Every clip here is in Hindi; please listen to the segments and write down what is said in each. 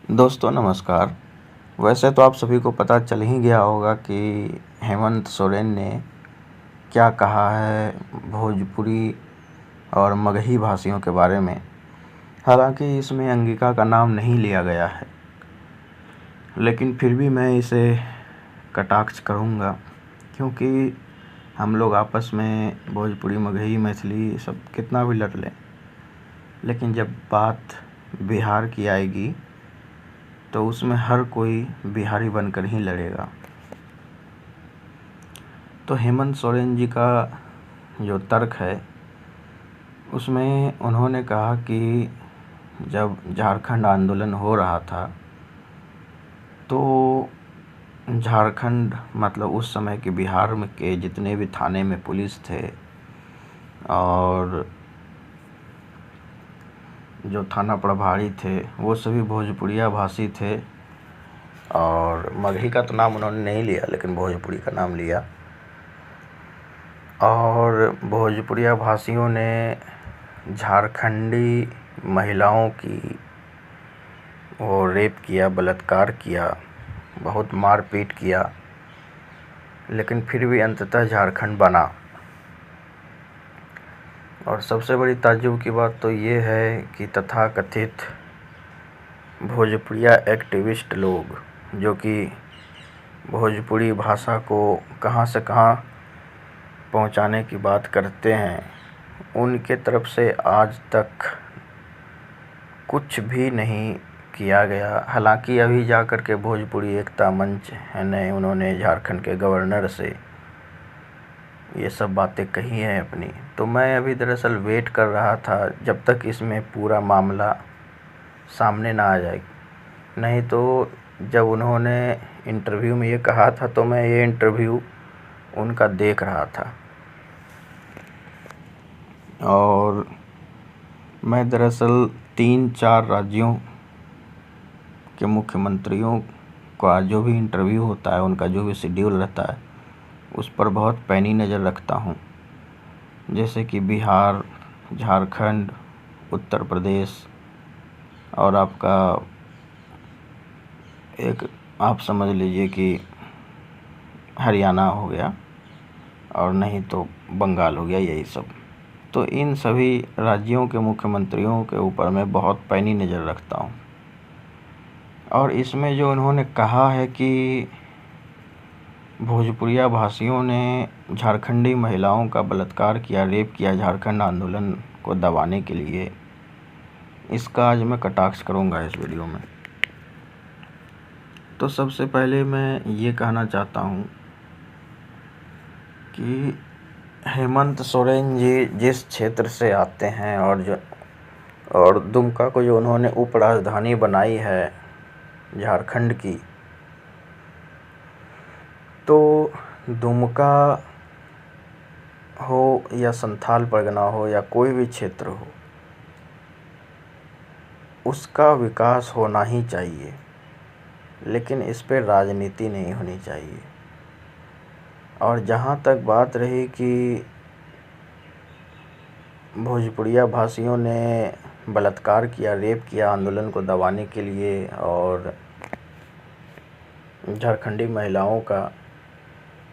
दोस्तों नमस्कार। वैसे तो आप सभी को पता चल ही गया होगा कि हेमंत सोरेन ने क्या कहा है भोजपुरी और मगही भाषियों के बारे में। हालांकि इसमें अंगिका का नाम नहीं लिया गया है, लेकिन फिर भी मैं इसे कटाक्ष करूंगा, क्योंकि हम लोग आपस में भोजपुरी मगही मैथिली सब कितना भी लड़ लें, लेकिन जब बात बिहार की आएगी तो उसमें हर कोई बिहारी बनकर ही लड़ेगा। तो हेमंत सोरेन जी का जो तर्क है उसमें उन्होंने कहा कि जब झारखंड आंदोलन हो रहा था तो झारखंड मतलब उस समय के बिहार में के जितने भी थाने में पुलिस थे और जो थाना प्रभारी थे वो सभी भोजपुरिया भाषी थे। और मगही का तो नाम उन्होंने नहीं लिया, लेकिन भोजपुरी का नाम लिया। और भोजपुरिया भाषियों ने झारखंडी महिलाओं की वो रेप किया, बलात्कार किया, बहुत मारपीट किया, लेकिन फिर भी अंततः झारखंड बना। और सबसे बड़ी ताज्जुब की बात तो ये है कि तथाकथित भोजपुरिया एक्टिविस्ट लोग जो कि भोजपुरी भाषा को कहाँ से कहाँ पहुंचाने की बात करते हैं, उनके तरफ से आज तक कुछ भी नहीं किया गया। हालांकि अभी जा कर के भोजपुरी एकता मंच है ने उन्होंने झारखंड के गवर्नर से ये सब बातें कही हैं अपनी। तो मैं अभी दरअसल वेट कर रहा था जब तक इसमें पूरा मामला सामने ना आ जाए। नहीं तो जब उन्होंने इंटरव्यू में ये कहा था तो मैं ये इंटरव्यू उनका देख रहा था, और मैं दरअसल 3-4 राज्यों के मुख्यमंत्रियों का जो भी इंटरव्यू होता है, उनका जो भी शेड्यूल रहता है, उस पर बहुत पैनी नज़र रखता हूँ। जैसे कि बिहार, झारखंड, उत्तर प्रदेश और आपका एक आप समझ लीजिए कि हरियाणा हो गया, और नहीं तो बंगाल हो गया, यही सब। तो इन सभी राज्यों के मुख्यमंत्रियों के ऊपर मैं बहुत पैनी नज़र रखता हूँ। और इसमें जो उन्होंने कहा है कि भोजपुरिया भाषियों ने झारखंडी महिलाओं का बलात्कार किया, रेप किया झारखंड आंदोलन को दबाने के लिए, इसका आज मैं कटाक्ष करूँगा इस वीडियो में। तो सबसे पहले मैं ये कहना चाहता हूँ कि हेमंत सोरेन जी जिस क्षेत्र से आते हैं और दुमका को जो उन्होंने उप राजधानी बनाई है झारखंड की, तो दुमका हो या संथाल परगना हो या कोई भी क्षेत्र हो, उसका विकास होना ही चाहिए, लेकिन इस पे राजनीति नहीं होनी चाहिए। और जहाँ तक बात रही कि भोजपुरिया भाषियों ने बलात्कार किया, रेप किया आंदोलन को दबाने के लिए और झारखंडी महिलाओं का,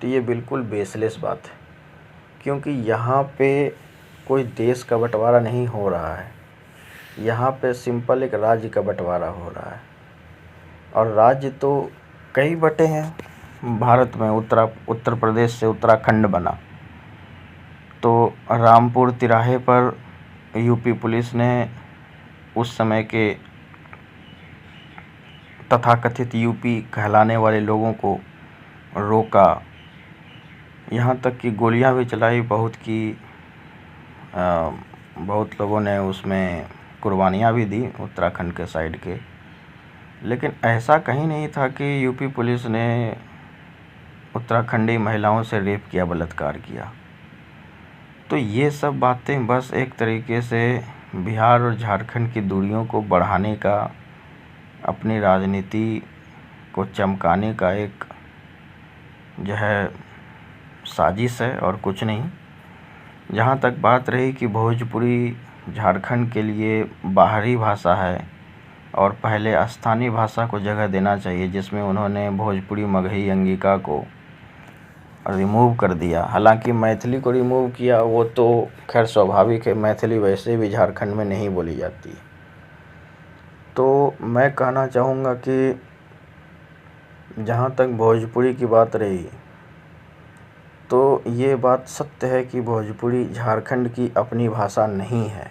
तो ये बिल्कुल बेसलेस बात है, क्योंकि यहाँ पे कोई देश का बंटवारा नहीं हो रहा है। यहाँ पे सिंपल एक राज्य का बंटवारा हो रहा है, और राज्य तो कई बटे हैं भारत में। उत्तर प्रदेश से उत्तराखंड बना, तो रामपुर तिराहे पर यूपी पुलिस ने उस समय के तथाकथित यूपी कहलाने वाले लोगों को रोका, यहाँ तक कि गोलियां भी चलाई, बहुत लोगों ने उसमें कुर्बानियाँ भी दी उत्तराखंड के साइड के। लेकिन ऐसा कहीं नहीं था कि यूपी पुलिस ने उत्तराखंडी महिलाओं से रेप किया, बलात्कार किया। तो ये सब बातें बस एक तरीके से बिहार और झारखंड की दूरियों को बढ़ाने का, अपनी राजनीति को चमकाने का एक जो है साजिश है, और कुछ नहीं। जहाँ तक बात रही कि भोजपुरी झारखंड के लिए बाहरी भाषा है, और पहले स्थानीय भाषा को जगह देना चाहिए, जिसमें उन्होंने भोजपुरी, मगही, अंगिका को रिमूव कर दिया। हालांकि मैथिली को रिमूव किया वो तो खैर स्वाभाविक है, मैथिली वैसे भी झारखंड में नहीं बोली जाती। तो मैं कहना चाहूँगा कि जहाँ तक भोजपुरी की बात रही, तो ये बात सत्य है कि भोजपुरी झारखंड की अपनी भाषा नहीं है।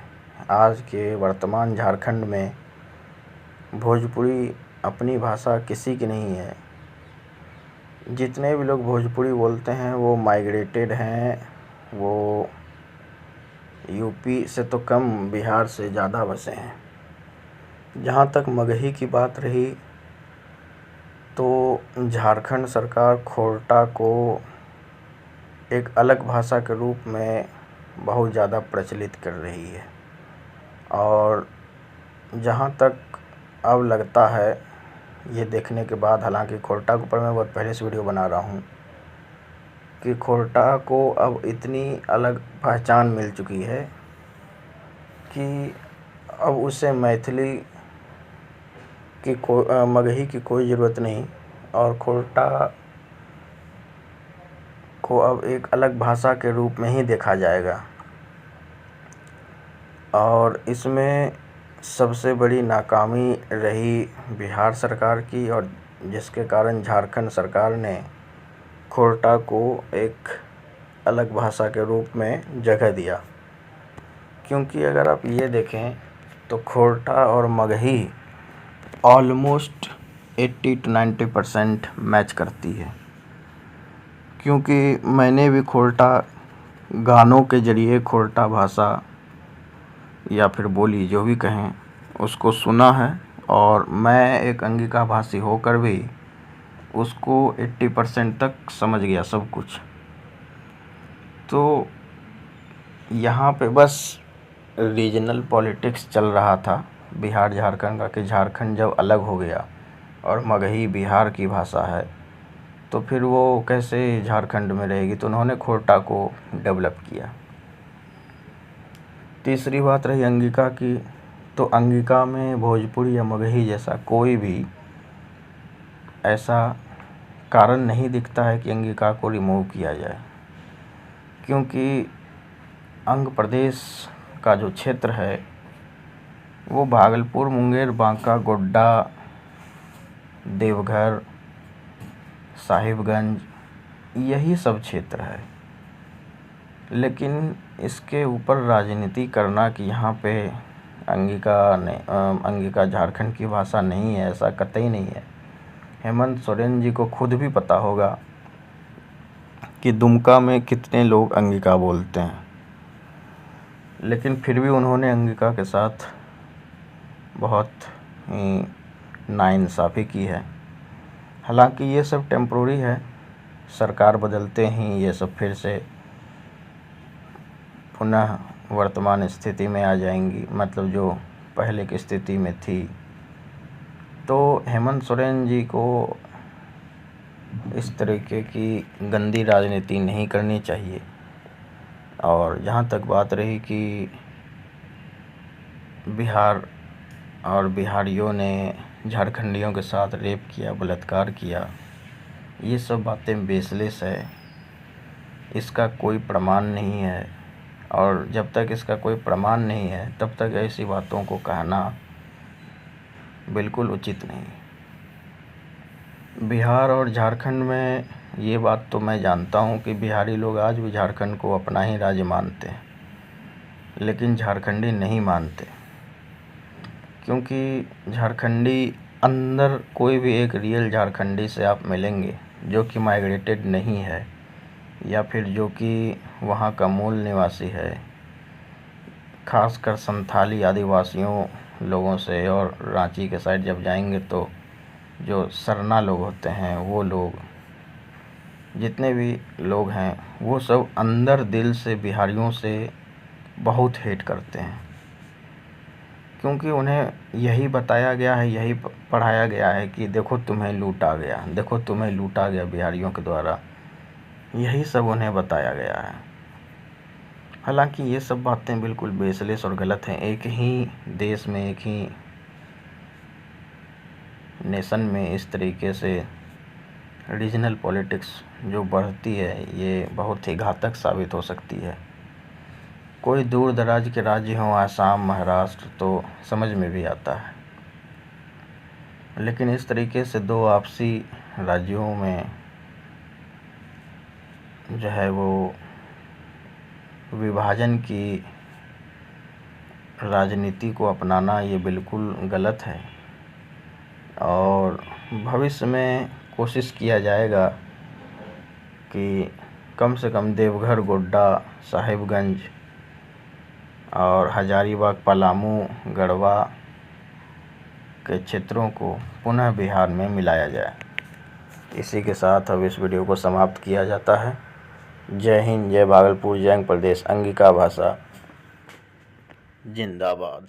आज के वर्तमान झारखंड में भोजपुरी अपनी भाषा किसी की नहीं है। जितने भी लोग भोजपुरी बोलते हैं वो माइग्रेटेड हैं, वो यूपी से तो कम बिहार से ज़्यादा बसे हैं। जहाँ तक मगही की बात रही, तो झारखंड सरकार खोरटा को एक अलग भाषा के रूप में बहुत ज़्यादा प्रचलित कर रही है। और जहाँ तक अब लगता है, ये देखने के बाद, हालांकि खोरटा के ऊपर मैं बहुत पहले से वीडियो बना रहा हूँ, कि खोरटा को अब इतनी अलग पहचान मिल चुकी है कि अब उसे मैथिली की मगही की कोई ज़रूरत नहीं, और खोरटा को अब एक अलग भाषा के रूप में ही देखा जाएगा। और इसमें सबसे बड़ी नाकामी रही बिहार सरकार की, और जिसके कारण झारखंड सरकार ने खोरटा को एक अलग भाषा के रूप में जगह दिया। क्योंकि अगर आप ये देखें तो खोरटा और मगही ऑलमोस्ट 80 to 90% मैच करती है। क्योंकि मैंने भी खोरटा गानों के ज़रिए खोरटा भाषा या फिर बोली, जो भी कहें, उसको सुना है, और मैं एक अंगिका भाषी होकर भी उसको 80% तक समझ गया सब कुछ। तो यहाँ पे बस रीजनल पॉलिटिक्स चल रहा था बिहार झारखंड का, कि झारखंड जब अलग हो गया और मगही बिहार की भाषा है तो फिर वो कैसे झारखंड में रहेगी, तो उन्होंने खोरटा को डेवलप किया। तीसरी बात रही अंगिका की, तो अंगिका में भोजपुरी या मगही जैसा कोई भी ऐसा कारण नहीं दिखता है कि अंगिका को रिमूव किया जाए। क्योंकि अंग प्रदेश का जो क्षेत्र है वो भागलपुर, मुंगेर, बांका, गोड्डा, देवघर, साहिबगंज, यही सब क्षेत्र है। लेकिन इसके ऊपर राजनीति करना कि यहाँ पे अंगिका झारखंड की भाषा नहीं है, ऐसा कतई नहीं है। हेमंत सोरेन जी को खुद भी पता होगा कि दुमका में कितने लोग अंगिका बोलते हैं, लेकिन फिर भी उन्होंने अंगिका के साथ बहुत ही नाइंसाफ़ी की है। हालांकि ये सब टेम्प्रोरी है, सरकार बदलते ही ये सब फिर से पुनः वर्तमान स्थिति में आ जाएंगी, मतलब जो पहले की स्थिति में थी। तो हेमंत सोरेन जी को इस तरीके की गंदी राजनीति नहीं करनी चाहिए। और जहाँ तक बात रही कि बिहार और बिहारियों ने झारखंडियों के साथ रेप किया, बलात्कार किया, ये सब बातें बेसलेस है, इसका कोई प्रमाण नहीं है। और जब तक इसका कोई प्रमाण नहीं है तब तक ऐसी बातों को कहना बिल्कुल उचित नहीं। बिहार और झारखंड में ये बात तो मैं जानता हूँ कि बिहारी लोग आज भी झारखंड को अपना ही राज्य मानते हैं, लेकिन झारखंडी नहीं मानते। क्योंकि झारखंडी अंदर कोई भी एक रियल झारखंडी से आप मिलेंगे जो कि माइग्रेटेड नहीं है, या फिर जो कि वहाँ का मूल निवासी है, खासकर संथाली आदिवासियों लोगों से। और रांची के साइड जब जाएंगे तो जो सरना लोग होते हैं, वो लोग, जितने भी लोग हैं, वो सब अंदर दिल से बिहारियों से बहुत हेट करते हैं। क्योंकि उन्हें यही बताया गया है, यही पढ़ाया गया है कि देखो तुम्हें लूटा गया, देखो तुम्हें लूटा गया बिहारियों के द्वारा, यही सब उन्हें बताया गया है। हालांकि ये सब बातें बिल्कुल बेसलेस और गलत हैं। एक ही देश में, एक ही नेशन में इस तरीके से रीजनल पॉलिटिक्स जो बढ़ती है ये बहुत ही घातक साबित हो सकती है। कोई दूर दराज के राज्य हों, आसाम, महाराष्ट्र, तो समझ में भी आता है, लेकिन इस तरीके से दो आपसी राज्यों में जो है वो विभाजन की राजनीति को अपनाना ये बिल्कुल गलत है। और भविष्य में कोशिश किया जाएगा कि कम से कम देवघर, गोड्डा, साहिबगंज और हजारीबाग, पलामू, गढ़वा के क्षेत्रों को पुनः बिहार में मिलाया जाए। इसी के साथ अब इस वीडियो को समाप्त किया जाता है। जय हिंद, जय भागलपुर, जय प्रदेश, अंगिका भाषा जिंदाबाद।